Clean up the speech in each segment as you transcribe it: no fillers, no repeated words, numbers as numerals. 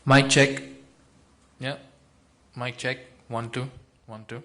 Mic check. Yeah. Mic check. 1 2 1 2.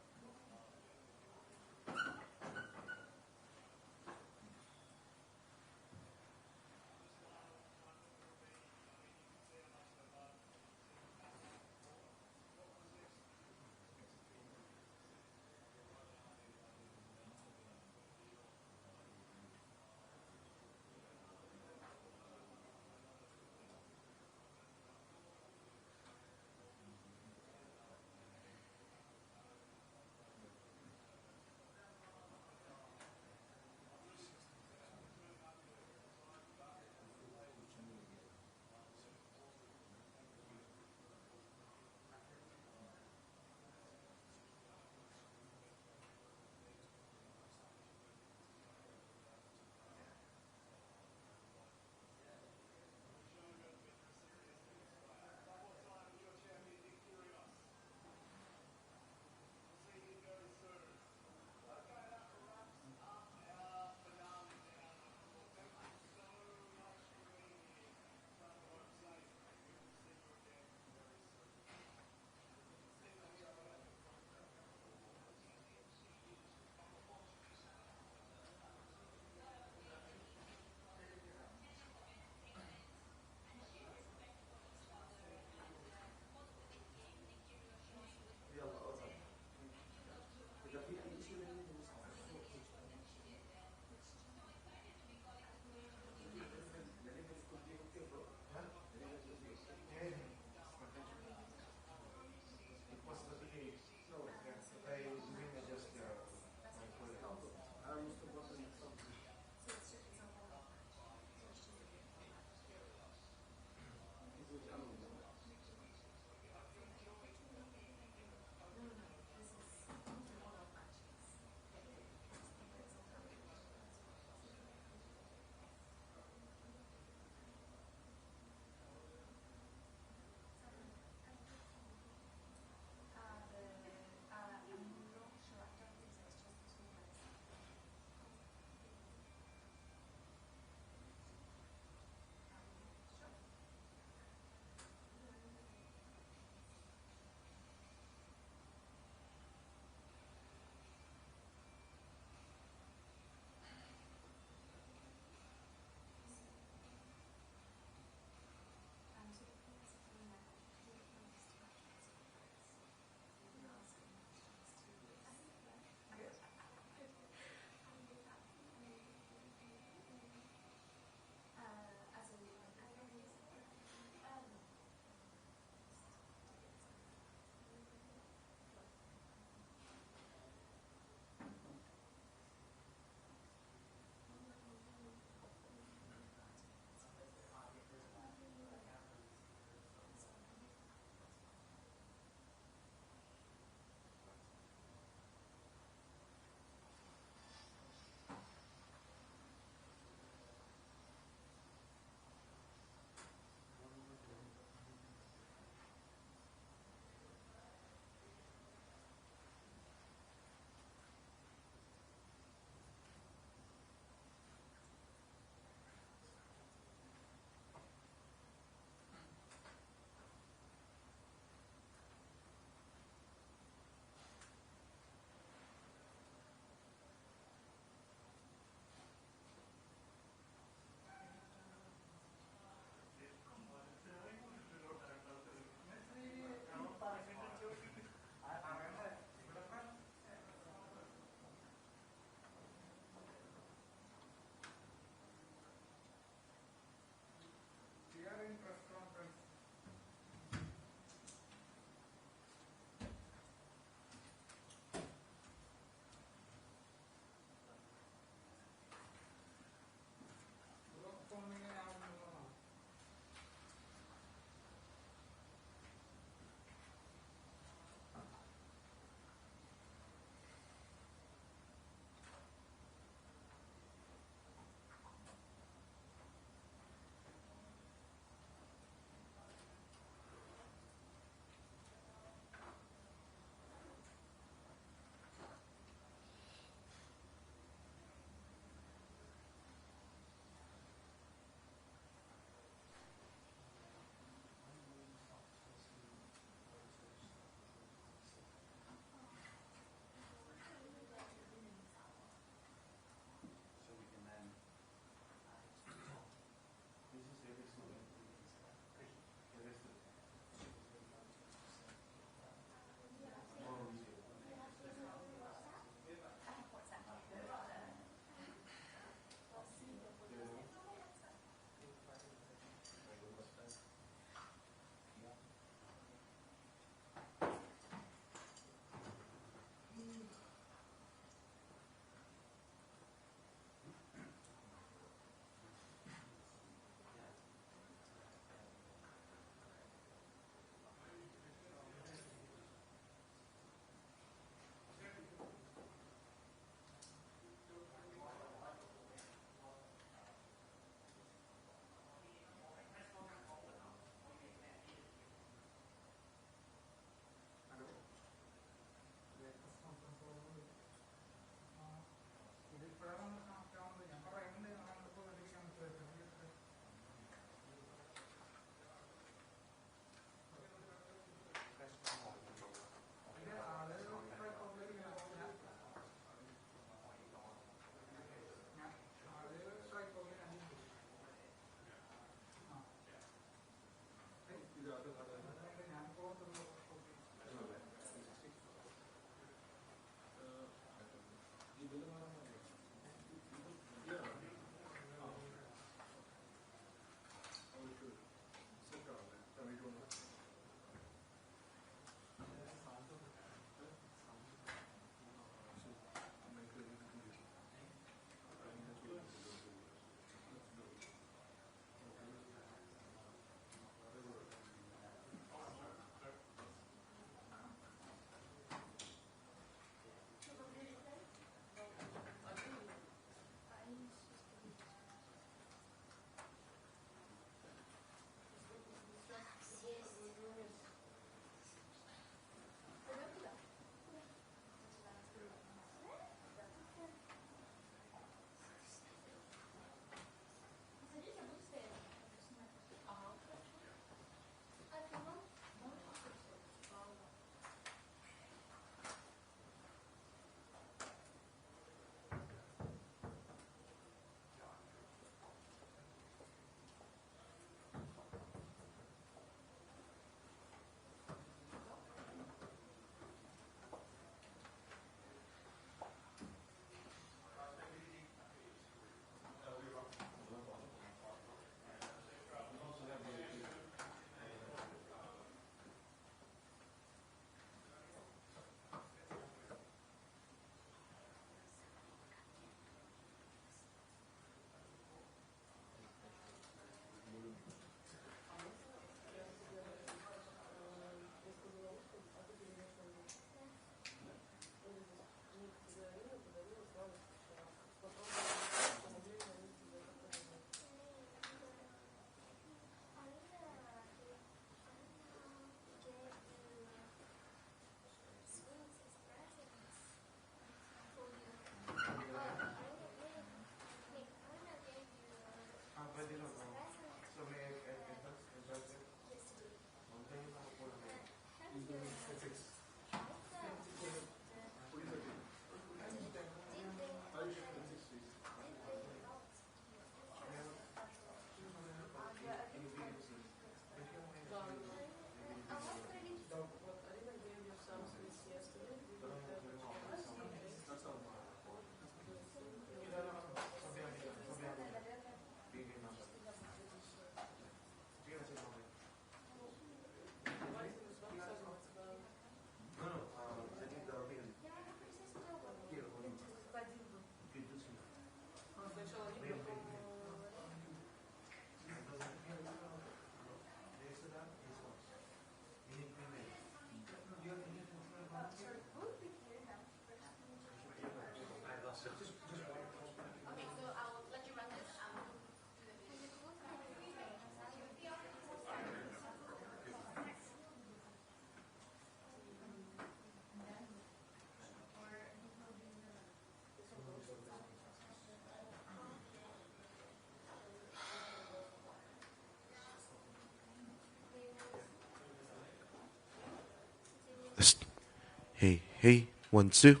Hey, 1, 2.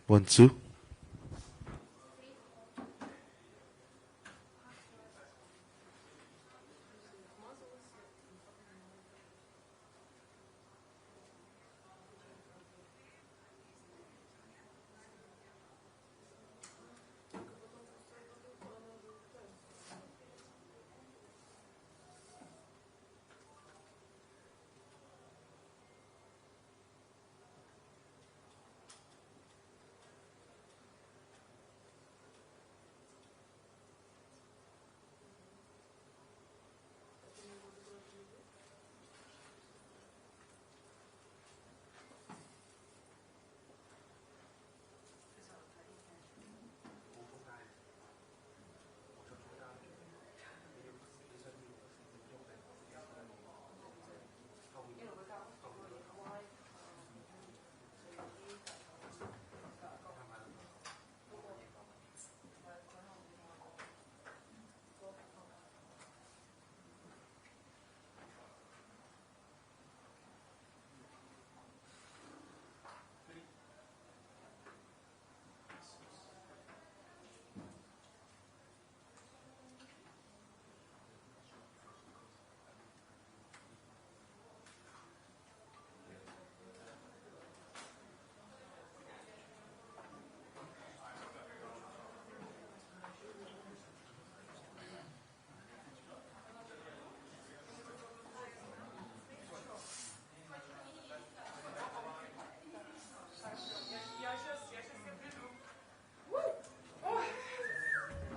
1, 2.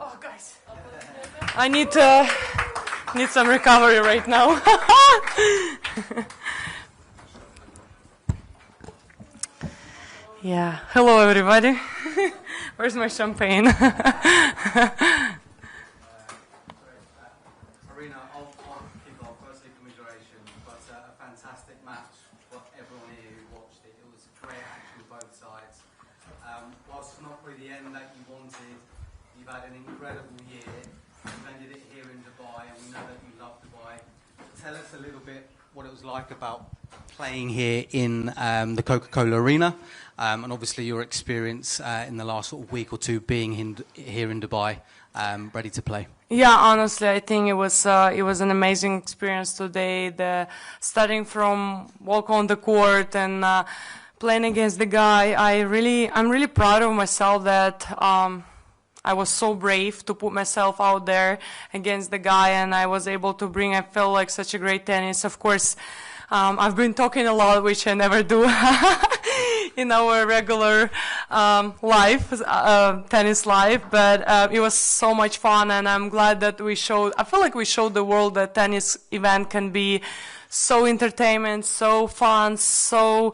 Oh, guys, I need some recovery right now. Yeah. Hello, everybody. Where's my champagne? Aryna, I'll kick off. Firstly, commiserations, but a fantastic match for everyone here who watched it. It was great action both sides. Whilst not really the end that you wanted, you've had an incredible year. You've ended it here in Dubai, and we know that you love Dubai. Tell us a little bit what it was like about playing here in the Coca-Cola Arena, and obviously your experience in the last sort of week or two being here in Dubai, ready to play. Yeah, honestly, I think it was an amazing experience today. Starting from walk on the court and playing against the guy, I'm really proud of myself that I was so brave to put myself out there against the guy, and I was able to bring, I felt like, such a great tennis. Of course, I've been talking a lot, which I never do in our regular tennis life, but it was so much fun, and I'm glad that I feel like we showed the world that tennis event can be so entertainment, so fun, so,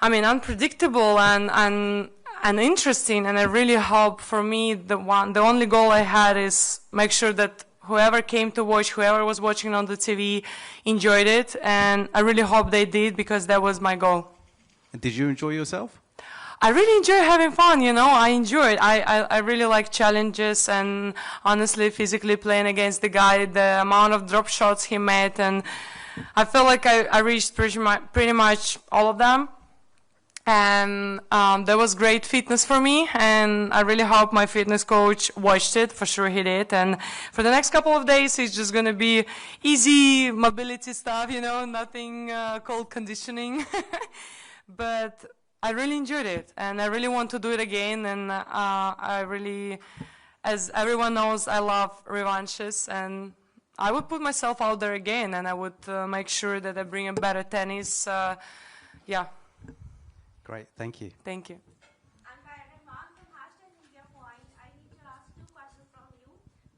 unpredictable and interesting. And I really hope, for me, the only goal I had is make sure that whoever came to watch, whoever was watching on the TV, enjoyed it, and I really hope they did, because that was my goal. And did you enjoy yourself? I really enjoy having fun, I enjoy it. I really like challenges, and honestly, physically playing against the guy, the amount of drop shots he made, and I feel like I reached pretty much all of them. And that was great fitness for me, and I really hope my fitness coach watched it. For sure he did. And for the next couple of days, it's just going to be easy mobility stuff, nothing called conditioning. But I really enjoyed it, and I really want to do it again. And I really, as everyone knows, I love revanches, and I would put myself out there again, and I would make sure that I bring a better tennis. Yeah. Great, thank you. Thank you. And by remark the hashtag India point, I need to ask two questions from you.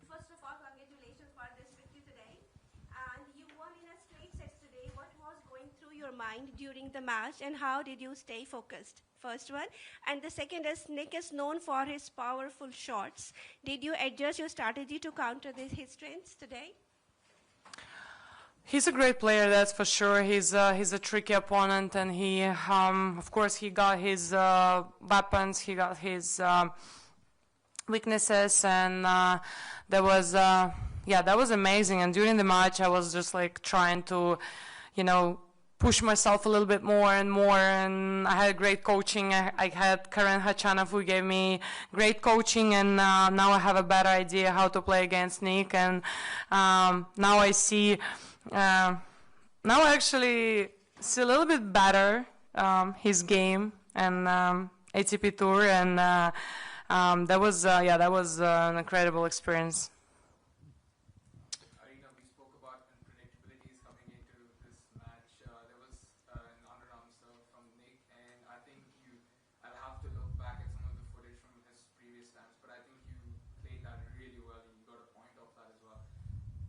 First of all, congratulations for this victory today. And you won in a straight sets today. What was going through your mind during the match, and how did you stay focused? First one. And the second is, Nick is known for his powerful shots. Did you adjust your strategy to counter his strengths today? He's a great player, that's for sure. He's a tricky opponent, and he, of course, he got his weapons, he got his weaknesses, and that was amazing. And during the match, I was just like trying to, push myself a little bit more and more, and I had great coaching. I had Karen Khachanov who gave me great coaching, and now I have a better idea how to play against Nick, and now I see, now I actually see a little bit better his game and ATP Tour, and that was an incredible experience. Aryna, we spoke about unpredictabilities coming into this match. There was an underarm serve from Nick, and I think I'll have to look back at some of the footage from his previous times, but I think you played that really well and you got a point off that as well.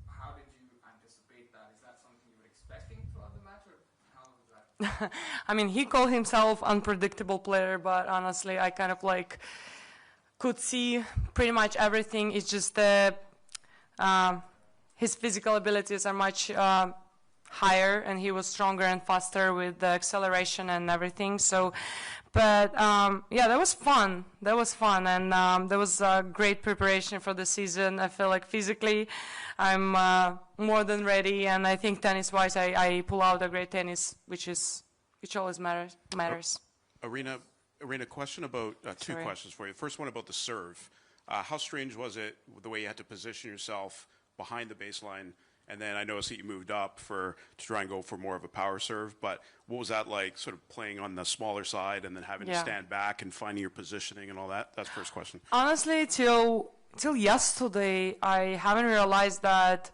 How did you anticipate that? Is that something you were expecting throughout the match, or how was that? I mean, he called himself unpredictable player, but honestly, I kind of like could see pretty much everything. It's just that his physical abilities are much higher, and he was stronger and faster with the acceleration and everything. So, but yeah, that was fun. That was fun, and that was great preparation for the season. I feel like physically, I'm more than ready, and I think tennis-wise, I pull out a great tennis, which always matters. Aryna, question about two questions for you. First one about the serve. How strange was it the way you had to position yourself behind the baseline? And then I noticed that you moved up to try and go for more of a power serve. But what was that like, sort of playing on the smaller side and then having to stand back and finding your positioning and all that? That's the first question. Honestly, till yesterday, I haven't realized that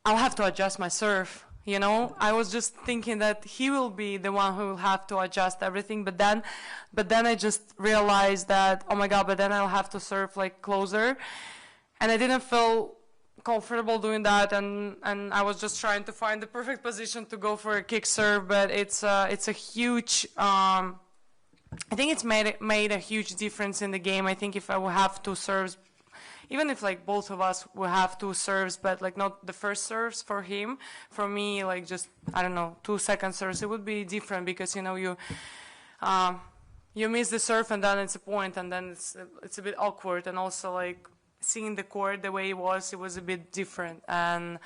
I'll have to adjust my serve. You know, I was just thinking that he will be the one who will have to adjust everything. But then I just realized that, oh my God, but then I'll have to serve like closer. And I didn't feel comfortable doing that. And I was just trying to find the perfect position to go for a kick serve. But it's a huge, I think it's made a huge difference in the game. I think if I will have two serves, even if like both of us will have two serves, but like not the first serves for him, for me, like just, I don't know, 2 second serves, it would be different because, you know, you miss the serve and then it's a point and then it's a bit awkward. And also like seeing the court the way it was a bit different. And,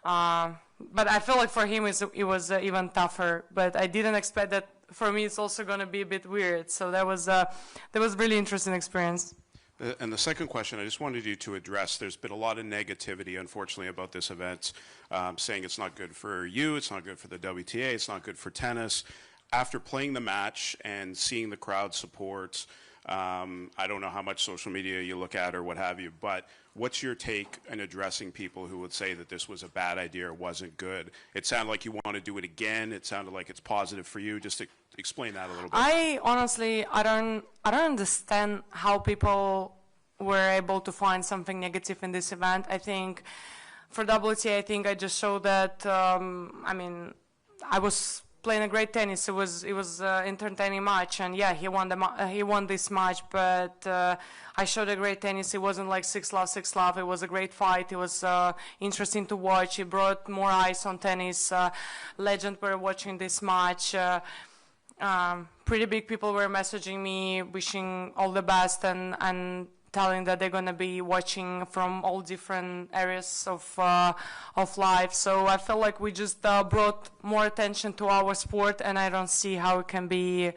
but I feel like for him it was even tougher, but I didn't expect that for me it's also going to be a bit weird. So that was really interesting experience. And the second question, I just wanted you to address, there's been a lot of negativity, unfortunately, about this event, saying it's not good for you, it's not good for the WTA, it's not good for tennis. After playing the match and seeing the crowd support, I don't know how much social media you look at or what have you, but what's your take in addressing people who would say that this was a bad idea or wasn't good? It sounded like you want to do it again. It sounded like it's positive for you. Just to explain that a little bit. I honestly, I don't understand how people were able to find something negative in this event. I think for WTA, I think I just showed that, I mean, I was playing a great tennis. It was entertaining match, and yeah, he won this match. But I showed a great tennis. It wasn't like 6-love. It was a great fight. It was interesting to watch. It brought more eyes on tennis. Legends were watching this match. Pretty big people were messaging me, wishing all the best, and telling that they're going to be watching from all different areas of life. So I feel like we just brought more attention to our sport, and I don't see how it can be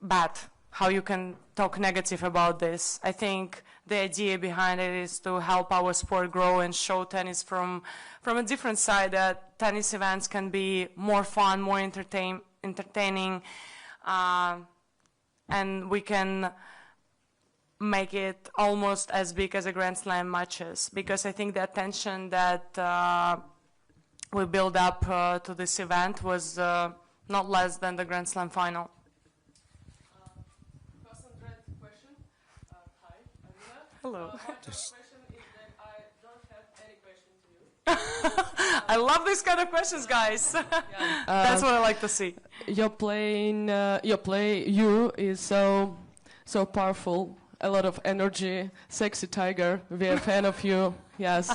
bad, how you can talk negative about this. I think the idea behind it is to help our sport grow and show tennis from a different side, that tennis events can be more fun, more entertaining, and we can make it almost as big as a Grand Slam matches, because I think the attention that we built up to this event was not less than the Grand Slam final. Concentrate question. Hi, Aryna. Hello. My first question is that I don't have any question to you. I love these kind of questions, guys. That's what I like to see. Your play is so powerful. A lot of energy, sexy tiger. We are a fan of you. Yes,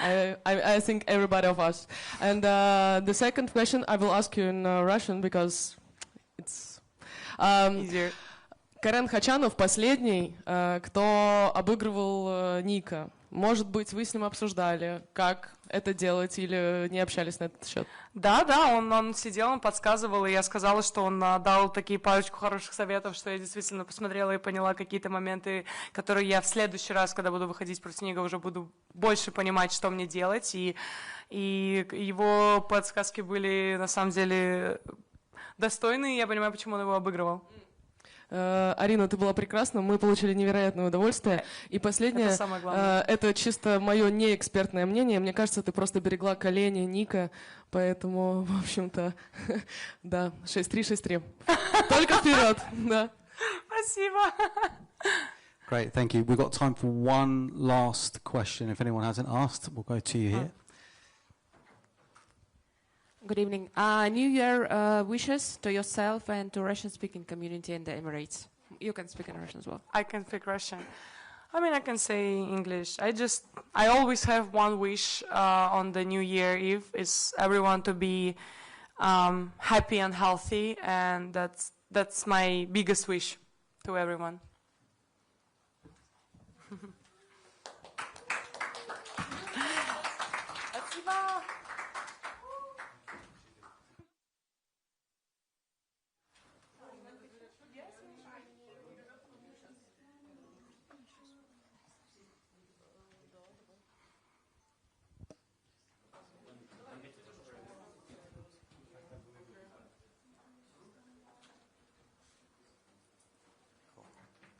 I think everybody of us. And the second question I will ask you in Russian because it's Easier. Карен Хачанов последний, кто обыгрывал Ника. Может быть, вы с ним обсуждали, как это делать, или не общались на этот счет? Да, он сидел, он подсказывал, и я сказала, что он дал такие парочку хороших советов, что я действительно посмотрела и поняла какие-то моменты, которые я в следующий раз, когда буду выходить против него, уже буду больше понимать, что мне делать, и его подсказки были на самом деле достойны, и я понимаю, почему он его обыгрывал. Арина, ты была прекрасна, мы получили невероятное удовольствие. И последнее, Это самое главное. Это чисто мое неэкспертное мнение. Мне кажется, ты просто берегла колени Ника, поэтому, в общем-то, да, 6-3, 6-3. Только вперед, да. Спасибо. Great, thank you. We've got time for one last question. If anyone hasn't asked, we'll go to you here. Good evening. New Year wishes to yourself and to Russian-speaking community in the Emirates. You can speak in Russian as well. I can speak Russian. I mean, I can say English. I always have one wish on the New Year Eve is everyone to be happy and healthy, and that's my biggest wish to everyone.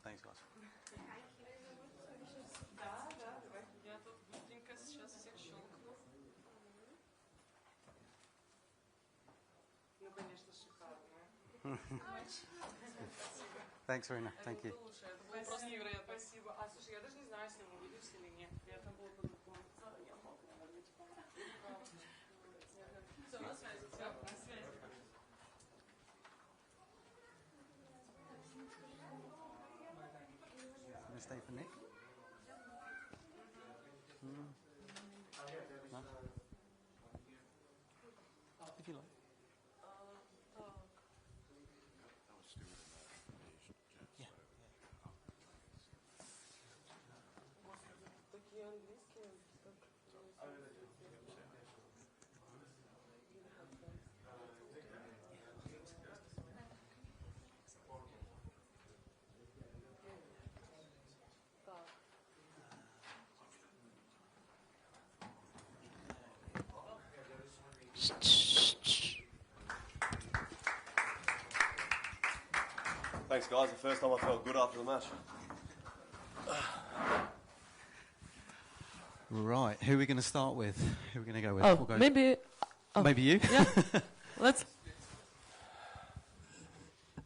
Thanks, guys. Thanks, Aryna. Thank you. Спасибо. Слушай, я даже не знаю, если мы увидимся или нет. Я там была по-другому. Я мог, наверное, типа. Все, на связи. Все, на связи. Gonna stay for Nick? No? If you like. Thanks, guys. The first time I felt good after the match. Right, who are we going to start with? Who are we going to go with? Oh, We'll go maybe... maybe you? Yeah, let's...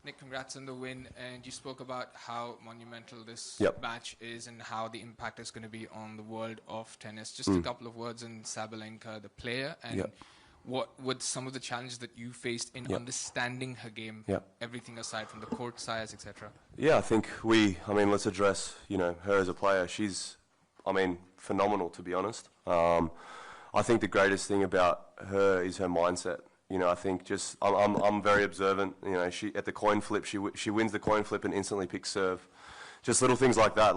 Nick, congrats on the win, and you spoke about how monumental this match is and how the impact is going to be on the world of tennis. Just a couple of words on Sabalenka, the player, and what were some of the challenges that you faced in understanding her game, everything aside from the court size, etc.? Yeah, I think let's address, her as a player. She's, phenomenal, to be honest. I think the greatest thing about her is her mindset. I think I'm very observant. She at the coin flip, she wins the coin flip and instantly picks serve. Just little things like that,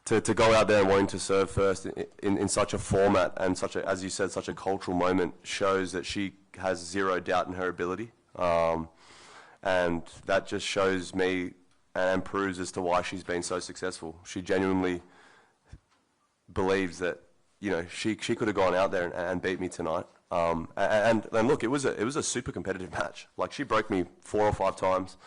to go out there and wanting to serve first in such a format and such a, as you said, such a cultural moment shows that she has zero doubt in her ability, and that just shows me and proves as to why she's been so successful. She genuinely believes that she could have gone out there and beat me tonight. And look, it was a super competitive match. She broke me 4 or 5 times.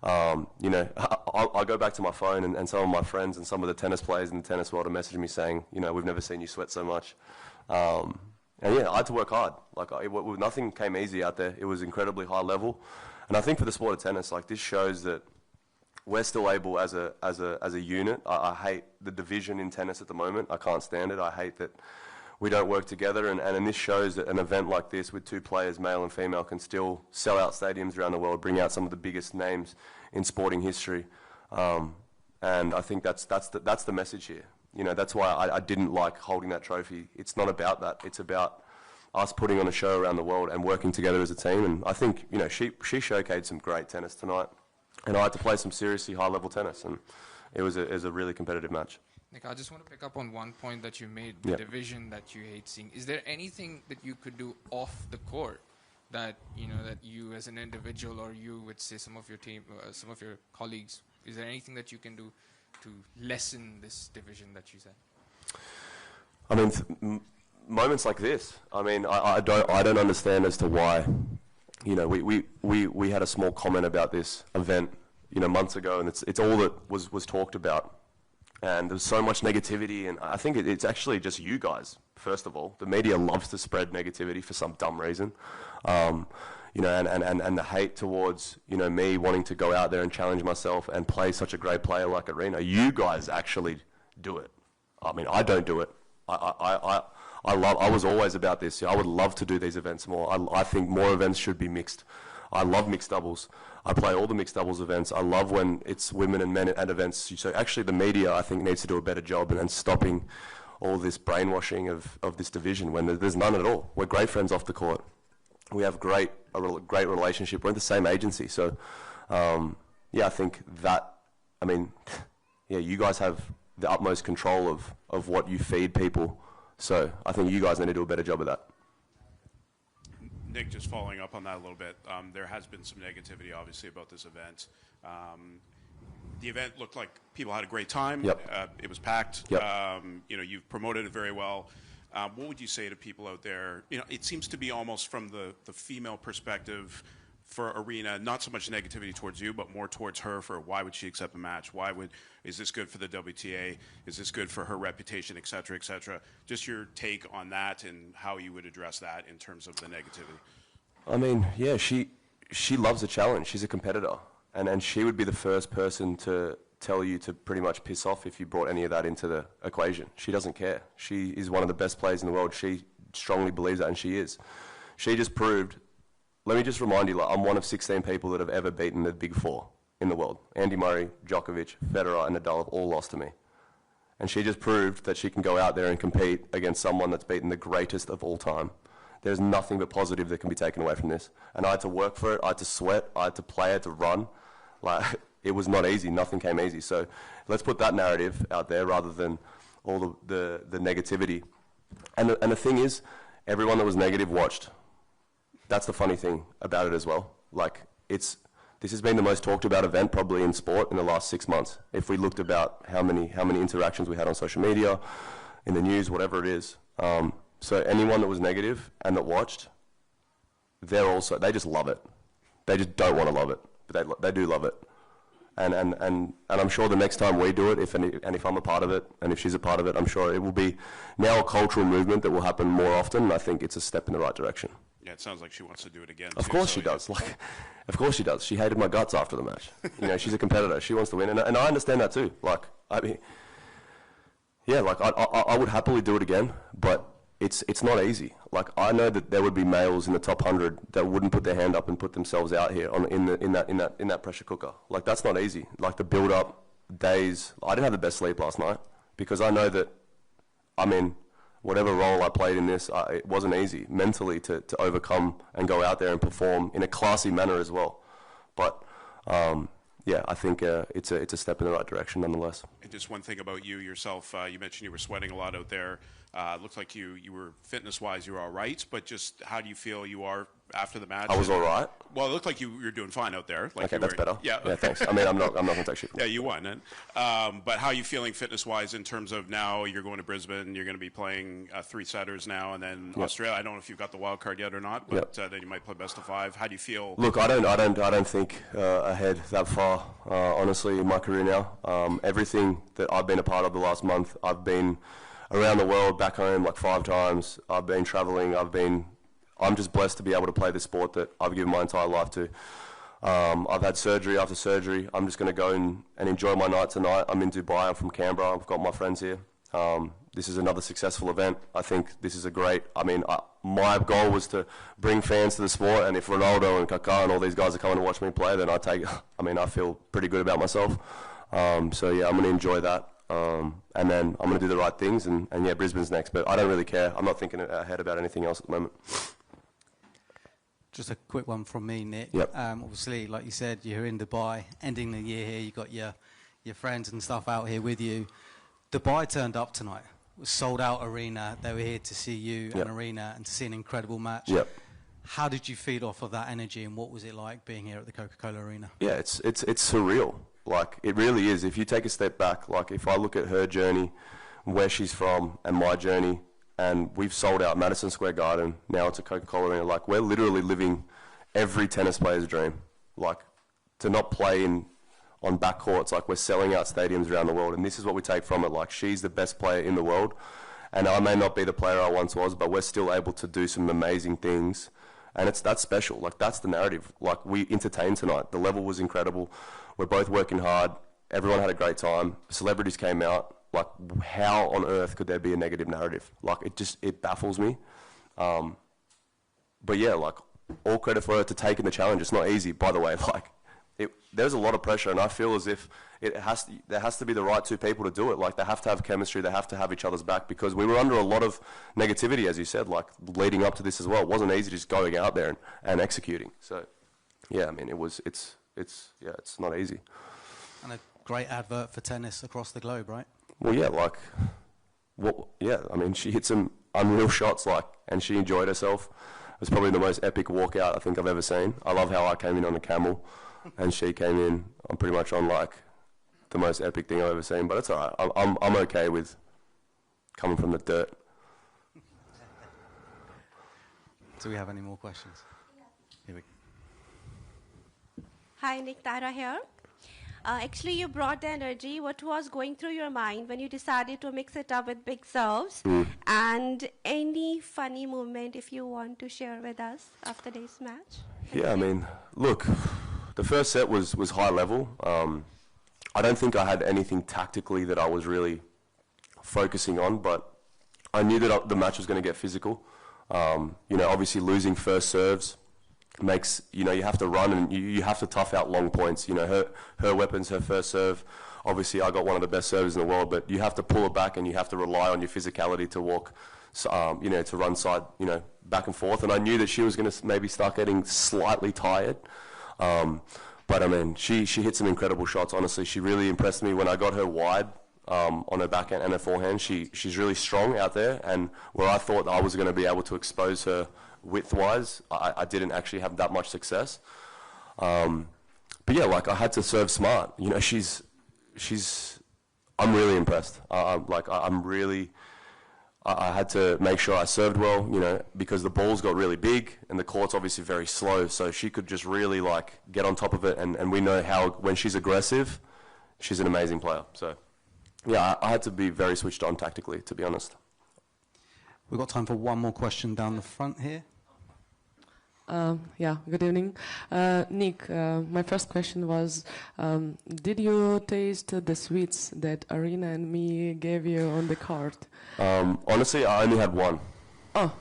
I go back to my phone and some of my friends and some of the tennis players in the tennis world are messaging me saying, we've never seen you sweat so much. And I had to work hard. Nothing came easy out there. It was incredibly high level. And I think for the sport of tennis, this shows that we're still able as a unit. I hate the division in tennis at the moment. I can't stand it. I hate that we don't work together, and this shows that an event like this with 2 players, male and female, can still sell out stadiums around the world, bring out some of the biggest names in sporting history, and I think that's the message here. That's why I didn't like holding that trophy. It's not about that. It's about us putting on a show around the world and working together as a team. And I think she showcased some great tennis tonight, and I had to play some seriously high-level tennis, and it was a really competitive match. Nick, I just want to pick up on one point that you made, the division that you hate seeing. Is there anything that you could do off the court that, that you as an individual, or you would say some of your team, some of your colleagues, is there anything that you can do to lessen this division that you said? I mean, moments like this, I mean, I don't understand as to why, we had a small comment about this event, months ago, and it's all that was talked about. And there's so much negativity, and I think it's actually just you guys, first of all. The media loves to spread negativity for some dumb reason. And the hate towards, me wanting to go out there and challenge myself and play such a great player like Aryna. You guys actually do it. I mean, I don't do it. I was always about this. I would love to do these events more. I think more events should be mixed. I love mixed doubles. I play all the mixed doubles events. I love when it's women and men at events. So actually the media, I think, needs to do a better job and stopping all this brainwashing of this division when there's none at all. We're great friends off the court. We have a great relationship. We're in the same agency. So, I think that, you guys have the utmost control of what you feed people. So I think you guys need to do a better job of that. Nick, just following up on that a little bit, there has been some negativity, obviously, about this event. The event looked like people had a great time. Yep. It was packed. Yep. You've promoted it very well. What would you say to people out there? It seems to be almost from the female perspective for Aryna, not so much negativity towards you, but more towards her for why would she accept the match? Is this good for the WTA? Is this good for her reputation, et cetera, et cetera? Just your take on that and how you would address that in terms of the negativity. I mean, yeah, she loves a challenge. She's a competitor. And she would be the first person to tell you to pretty much piss off if you brought any of that into the equation. She doesn't care. She is one of the best players in the world. She strongly believes that, and she is. She just proved. Let me just remind you, I'm one of 16 people that have ever beaten the big four in the world. Andy Murray, Djokovic, Federer, and Nadal have all lost to me. And she just proved that she can go out there and compete against someone that's beaten the greatest of all time. There's nothing but positive that can be taken away from this. And I had to work for it, I had to sweat, I had to play, I had to run. It was not easy, nothing came easy. So let's put that narrative out there rather than all the negativity. And the thing is, everyone that was negative watched. That's the funny thing about it as well. This has been the most talked about event probably in sport in the last 6 months. If we looked about how many interactions we had on social media, in the news, whatever it is. So anyone that was negative and that watched, they just love it. They just don't want to love it, but they do love it. And I'm sure the next time we do it, if I'm a part of it, and if she's a part of it, I'm sure it will be now a cultural movement that will happen more often. And I think it's a step in the right direction. Yeah, it sounds like she wants to do it again. Of course she does. Of course she does. She hated my guts after the match. She's a competitor. She wants to win, and I understand that too. I would happily do it again, but it's not easy. I know that there would be males in the top 100 that wouldn't put their hand up and put themselves out here in that pressure cooker. That's not easy. The build up days. I didn't have the best sleep last night because I know that. Whatever role I played in this, it wasn't easy mentally to overcome and go out there and perform in a classy manner as well. But I think it's a step in the right direction nonetheless. And just one thing about you yourself, you mentioned you were sweating a lot out there. Looked like you were fitness-wise, you were all right, but just how do you feel you are after the match? I was all right. Well, it looked like you were doing fine out there. Okay, that's better. Yeah, thanks. I'm not going to take shit. Yeah, you won. But how are you feeling fitness-wise in terms of now you're going to Brisbane, you're going to be playing 3-setters now, and then Australia. I don't know if you've got the wild card yet or not, but then you might play best of 5. How do you feel? Look, I don't think ahead that far. Honestly, in my career now, everything that I've been a part of the last month, I've been around the world, back home 5 times. I've been traveling. I'm just blessed to be able to play the sport that I've given my entire life to. I've had surgery after surgery. I'm just going to go and enjoy my night tonight. I'm in Dubai. I'm from Canberra. I've got my friends here. This is another successful event. I think this is a great. My goal was to bring fans to the sport, and if Ronaldo and Kaká and all these guys are coming to watch me play, then I feel pretty good about myself. I'm going to enjoy that. And then I'm going to do the right things, and Brisbane's next. But I don't really care. I'm not thinking ahead about anything else at the moment. Just a quick one from me, Nick. Yep. Obviously, like you said, you're in Dubai, ending the year here. You've got your friends and stuff out here with you. Dubai turned up tonight. It was sold out arena. They were here to see you and Aryna and to see an incredible match. Yep. How did you feed off of that energy, and what was it like being here at the Coca-Cola Arena? Yeah, it's surreal. Like, it really is. If you take a step back, like if I look at her journey, where she's from, and my journey, and we've sold out Madison Square Garden, now it's a Coca-Cola Arena, like we're literally living every tennis player's dream. Like, to not play on backcourts, like we're selling out stadiums around the world, and this is what we take from it. Like, she's the best player in the world, and I may not be the player I once was, but we're still able to do some amazing things, and that's special. Like, that's the narrative. Like, we entertained tonight. The level was incredible. We're both working hard. Everyone had a great time. Celebrities came out. Like, how on earth could there be a negative narrative? Like, it baffles me. But yeah, like, all credit for her to taking the challenge. It's not easy, by the way. Like, there's a lot of pressure, and I feel as if there has to be the right two people to do it. Like, they have to have chemistry, they have to have each other's back, because we were under a lot of negativity, as you said, like leading up to this as well. It wasn't easy just going out there and executing. So, yeah, I mean, it's not easy. And a great advert for tennis across the globe, right? Well, yeah, like, I mean, she hit some unreal shots, like, and she enjoyed herself. It was probably the most epic walkout I think I've ever seen. I love how I came in on a camel, and she came in on pretty much on, like, the most epic thing I've ever seen. But it's all right. I'm okay with coming from the dirt. Do we have any more questions? Here we go. Hi, Nick, Tara here. Actually, you brought the energy. What was going through your mind when you decided to mix it up with big serves? And any funny moment if you want to share with us after this match? Yeah, I mean, look, the first set was high level. I don't think I had anything tactically that I was really focusing on, but I knew that the match was going to get physical. You know, obviously losing first serves makes, you know, you have to run and you have to tough out long points. You know, her weapons, her first serve, obviously I got one of the best servers in the world, but you have to pull it back and you have to rely on your physicality to walk, you know, to run side, you know, back and forth. And I knew that she was going to maybe start getting slightly tired. But I mean, she hit some incredible shots, honestly. She really impressed me when I got her wide on her backhand and her forehand. She's really strong out there, and where I thought I was going to be able to expose her width-wise, I didn't actually have that much success. But yeah, like, I had to serve smart. You know, I'm really impressed. I had to make sure I served well, you know, because the balls got really big and the court's obviously very slow, so she could just really, like, get on top of it, and we know how, when she's aggressive, she's an amazing player. So, yeah, I had to be very switched on tactically, to be honest. We've got time for one more question down the front here. Yeah, good evening. Nick, my first question was, did you taste the sweets that Aryna and me gave you on the card? Honestly, I only had one. Oh,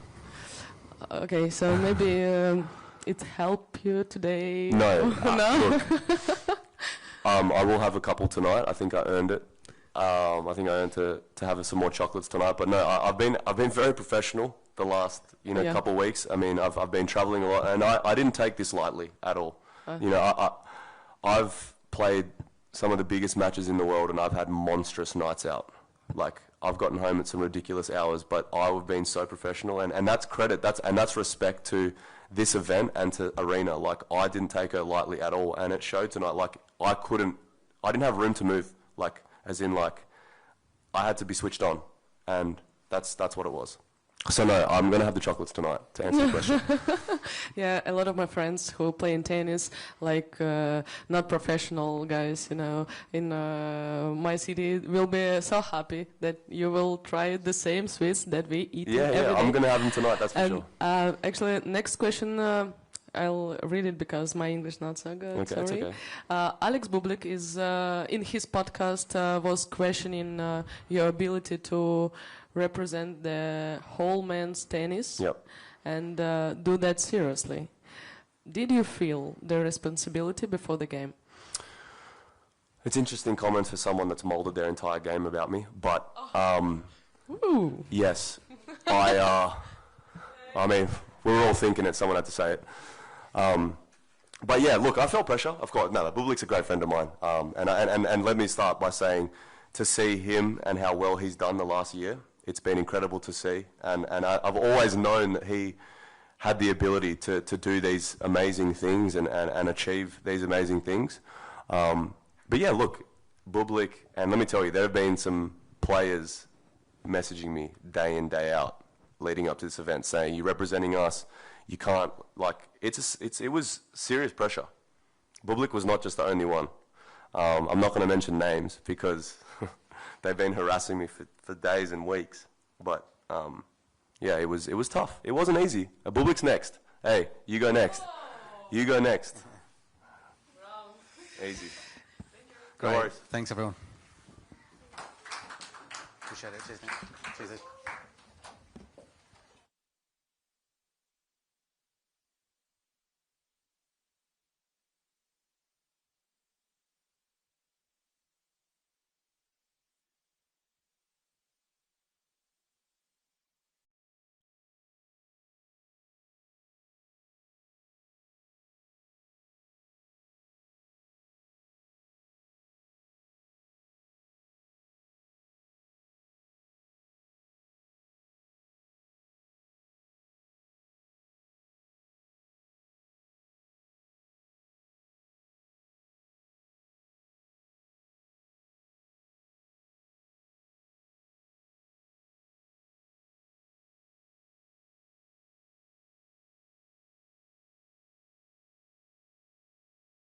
okay, so maybe it helped you today? No. No? Look, I will have a couple tonight. I think I earned it. I think I earned to have some more chocolates tonight. But no, I've been very professional the last couple of weeks. I mean, I've been traveling a lot, and I didn't take this lightly at all. You know, I've played some of the biggest matches in the world, and I've had monstrous nights out. Like, I've gotten home at some ridiculous hours, but I've been so professional, and that's credit. That's respect to this event and to Aryna. Like, I didn't take her lightly at all, and it showed tonight. Like, I didn't have room to move. Like, as in, like, I had to be switched on, and that's what it was. So no, I'm going to have the chocolates tonight, to answer the question. Yeah, a lot of my friends who play in tennis, like not professional guys, you know, in my city, will be so happy that you will try the same sweets that we eat every day. I'm going to have them tonight, that's for sure. Actually, next question, I'll read it because my English not so good. Okay, sorry. it's okay. Alex Bublik is in his podcast was questioning your ability to represent the whole men's tennis and do that seriously. Did you feel the responsibility before the game? It's interesting comments for someone that's molded their entire game about me, but yes, I mean, we were all thinking it. Someone had to say it. But yeah, look, I felt pressure. Of course, no, Bublik's a great friend of mine, and let me start by saying to see him and how well he's done the last year. It's been incredible to see, and I've always known that he had the ability to do these amazing things and achieve these amazing things. But yeah, look, Bublik, and let me tell you, there have been some players messaging me day in, day out leading up to this event saying, you're representing us, you can't, like, it was serious pressure. Bublik was not just the only one. I'm not going to mention names because they've been harassing me for days and weeks. But yeah, it was tough. It wasn't easy. Bublik's next. Hey, you go next. You go next. Easy. Great. Thanks, everyone. Appreciate it. Cheers, mate. Cheers.